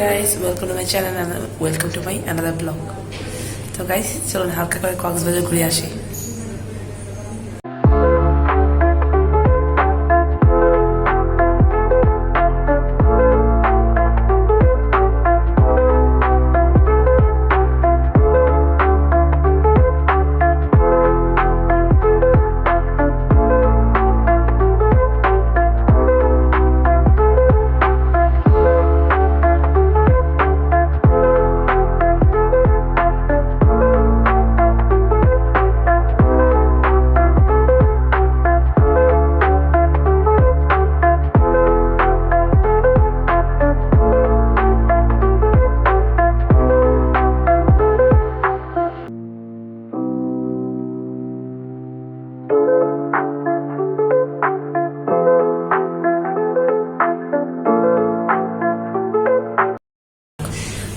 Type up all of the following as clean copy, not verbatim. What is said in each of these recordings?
guys, welcome to my channel and welcome to my another vlog. So guys, চলুন হালকা করে কক্সবাজার ঘুরে আসি।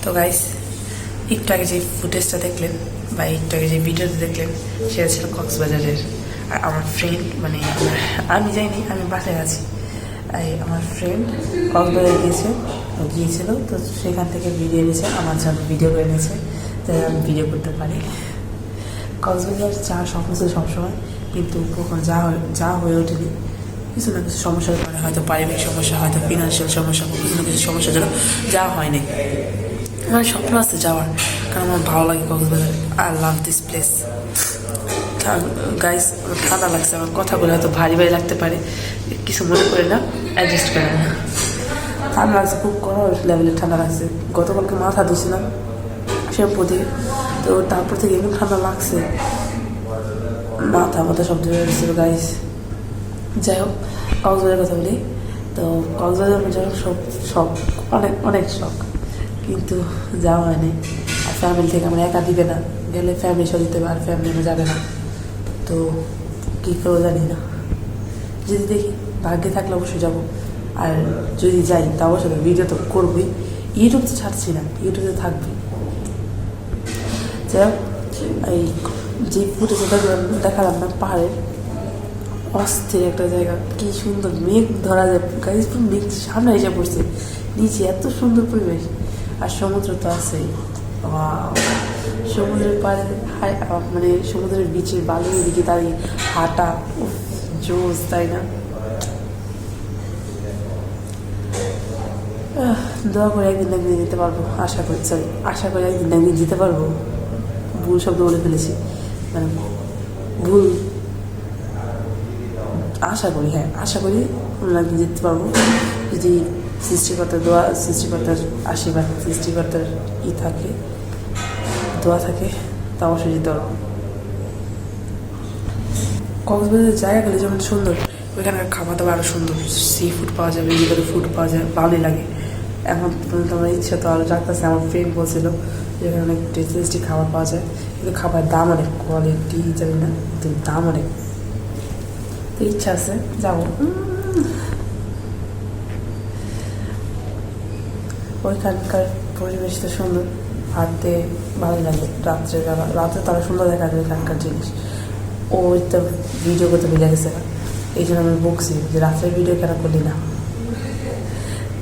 তো গাইস, একটু আগে যে ফুটেজটা দেখলেন বা একটু আগে যে ভিডিওটা দেখলেন সেটা ছিল কক্সবাজারের। আর আমার ফ্রেন্ড আমি যাইনি, আমি বাসায় আছি। আমার ফ্রেন্ড কক্সবাজার গিয়েছিল তো সেখান থেকে ভিডিও এনেছে, আমার জন্য ভিডিও করে এনেছে যাতে আমি ভিডিও করতে পারি। কক্সবাজার যাওয়ার স্বপ্ন ছিল সবসময়, কিন্তু কখন যা হয়ে ওঠেনি। কিছু না কিছু সমস্যার কারণে, হয়তো পারিবারিক সমস্যা, হয়তো ফিনান্সিয়াল সমস্যা, কিছু না কিছু সমস্যার জন্য যাওয়া হয়নি। আমার স্বপ্ন আছে যাওয়ার, কারণ আমার ভালো লাগে Cox's Bazar. I love this place. Guys, আমার ঠান্ডা লাগছে, আমার কথাগুলো হয়তো ভারী লাগতে পারে, কিছু মনে করে না, অ্যাডজাস্ট করে না। ঠান্ডা লাগছে, খুব কড়া লেভেলের ঠান্ডা লাগছে। গতকালকে মাথা ধুছিলাম শ্যাম্পু দিয়ে, তো তারপর থেকে এমন ঠান্ডা লাগছে, মাথা সব ধরে গেছিল গাইস। যাই হোক, কক্সবাজারের কথা বলি। তো কক্সবাজার যাওয়ার সব অনেক শখ, কিন্তু যাওয়া হয়নি। আর ফ্যামিলি থেকে আমরা একা দিবে না, গেলে ফ্যামিলি সহ দিতে হবে, আর ফ্যামিলি আমার যাবে না। তো কী করবো জানি না, যদি দেখি ভাগ্যে থাকলে অবশ্যই যাবো। আর যদি যাই তা অবশ্যই ভিডিও তো করবই, ইউটিউব তো ছাড়ছি না, ইউটিউবে থাকবে। যাই হোক, এই যে ফুটেজটা দেখালাম না পাহাড়ের, অস্থির একটা জায়গা, কি সুন্দর মেঘ ধরা যায় গাইস, মেঘ সামনে এসে পড়ছে, নিচে এত সুন্দর পরিবেশ। আর সমুদ্র তো আছেই, সমুদ্রের পাড়ে মানে সমুদ্রের বিচের বালুর দিকে দাঁড়িয়ে হাঁটা, জোস, তাই না? দোয়া করে একদিন যেতে পারবো, আশা করি একদিন যেতে পারবো। ভুল শব্দ বলে ফেলেছি, মানে ভুল, আশা করি একদিন যেতে পারবো, যদি সৃষ্টিকর্তার দোয়া, সৃষ্টিকর্তার আশীর্বাদ, সৃষ্টিকর্তার থাকে, দোয়া থাকে, তা অবশ্যই যেতে পারবো। কক্সবাজারের জায়গাগুলি যেমন সুন্দর, ওইখানকার খাবার দাবার আরও সুন্দর। সি ফুড পাওয়া যায়, ভেজিটেবল ফুড পাওয়া যায়, ভালোই লাগে। এখন পর্যন্ত আমার ইচ্ছা তো আরও রাখতেছে। আমার ফ্রেন্ড বলছিল যেখানে অনেক টেস্টি খাবার পাওয়া যায়, কিন্তু খাবারের দাম অনেক, কোয়ালিটি জানি না, কিন্তু দাম অনেক। তো ইচ্ছা আছে যাবো। ওইখানকার পরিবেশ তো সুন্দর, হাঁটতে ভালো লাগে। রাত্রে তারা সুন্দর দেখা যায় ওইখানকার জিনিস। ওই তো ভিডিও করতে ভুলে গেছে না, এই জন্য আমি বকছি যে রাত্রের ভিডিও কেন করলি না।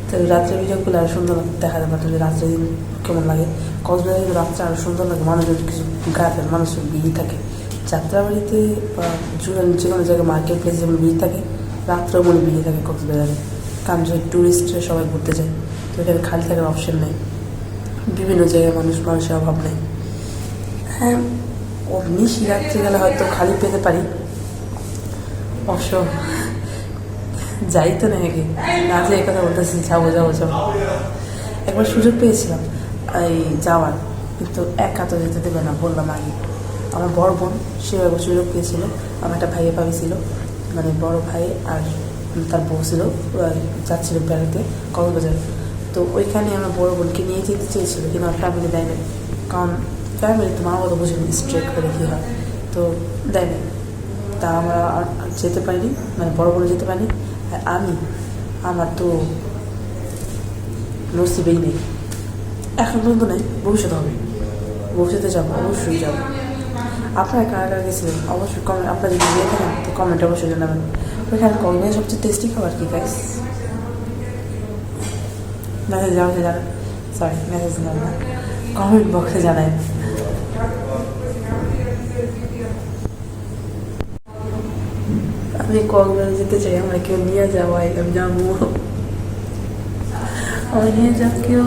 তো রাত্রের ভিডিও করলে আরও সুন্দর দেখা যাবে, যে রাত্রে দিন কেমন লাগে। কক্সবাজারে কিন্তু রাত্রে আরও সুন্দর লাগে, মানুষজন কিছু গাছের মানুষের ভিড় থাকে। যাত্রাবাড়িতে বা যে কোনো জায়গায় মার্কেট প্লেসে যেমন ভিড় থাকে, রাত্রেও মনে ভিড় থাকে কক্সবাজারে, কারণ যে টুরিস্টরা সবাই ঘুরতে যায়, তো এখানে খালি থাকার অপশন নেই। বিভিন্ন জায়গায় মানুষের অভাব নেই। হ্যাঁ, নিশি রাত্রে গেলে হয়তো খালি পেতে পারি, অবশ্য যাই তো না, আগে না যে এই কথা বলতেছি, যাবো। একবার সুযোগ পেয়েছিলাম এই যাওয়ার, কিন্তু একা তো যেতে দেবে না, বললাম আগে। আমার বড় বোন, সে একবার সুযোগ পেয়েছিল, আমার একটা ভাইয়ে ভাবি ছিল, মানে বড় ভাই আর তার বউ ছিল, যাচ্ছিল বেড়াতে কক্সবাজার। তো ওইখানে আমার বড় বোনকে নিয়ে যেতে চেয়েছিল, কিন্তু আমার ফ্যামিলি দেয় না, কারণ ফ্যামিলি তো মা কথা বুঝে স্ট্রেট করে কী হয়, তো দেয় না। তা আমরা যেতে পারিনি, মানে বড় বোন যেতে পারিনি। আর আমার তো নসিবেই নেই, এখন পর্যন্ত নেই, ভবিষ্যতে হবে, ভবিষ্যতে যাবো, অবশ্যই যাবো। আপনারা কারা গেছিলেন অবশ্যই কমেন্ট, আপনারা যদি গিয়ে থাকেন তো কমেন্টে অবশ্যই জানাবেন। ওইখানে কক্সবাজারের সবচেয়ে টেস্টি খাবার কি গাইস? না যাওয়া জানেন, সরি মেসেজ না, কমেন্ট বক্সে জানাই। আমি কক্সবাজার যেতে চাই, আমার কেউ নিয়ে যাওয়া, আমি যাবো, আমার নিয়ে যাও কেউ,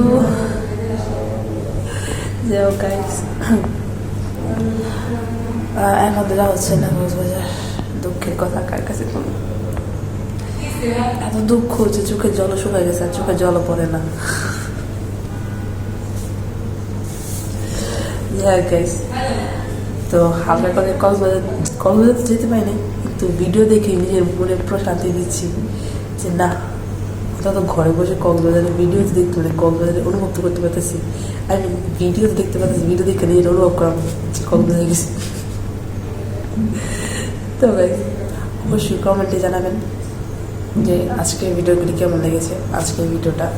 যাও গাইস। এখন দেওয়া হচ্ছে না কক্সবাজার, দুঃখের কথা, কার কাছে কোনো এত দুঃখ যে চোখের জল শুকায় গেছে, আর চোখের জলও পড়ে না। গাইস, তো হালকা করে কক্সবাজার যেতে পারিনি, কিন্তু ভিডিও দেখে নিজের মনে প্রশান্তি দিচ্ছি যে না, অন্তত ঘরে বসে কক্সবাজারের ভিডিও দেখতে মানে কক্সবাজারে অনুভব করতে পারতেছি। আমি ভিডিও দেখতে পারতেছি, ভিডিও দেখে নিজের অনুভব করাম কক্সবাজারে গেছি। তো গাইস, অবশ্যই কমেন্টে জানাবেন যে আজকের ভিডিওগুলি কেমন লেগেছে। আজকের ভিডিওটা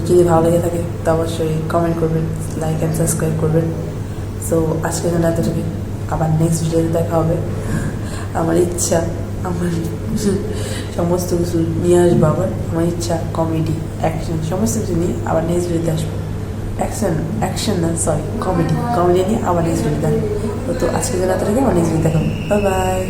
যদি ভালো লেগে থাকে তো অবশ্যই কমেন্ট করবেন, লাইক অ্যান্ড সাবস্ক্রাইব করবেন। সো আজকের জন্য এতটুকু, আবার নেক্সট ভিডিওতে দেখা হবে। আমার ইচ্ছা, আমার সমস্ত কিছু নিয়ে আসবো, আবার আমার ইচ্ছা কমেডি, অ্যাকশন সমস্ত কিছু নিয়ে আবার নেক্সট ভিডিওতে আসবো। অ্যাকশন না, সরি, কমেডি নিয়ে আবার নেক্সট ভিডিওতে আসবো। তো আজকের জন্য এতটুকু, আবার নেক্সট ভিডিওতে দেখাবো। Bye bye.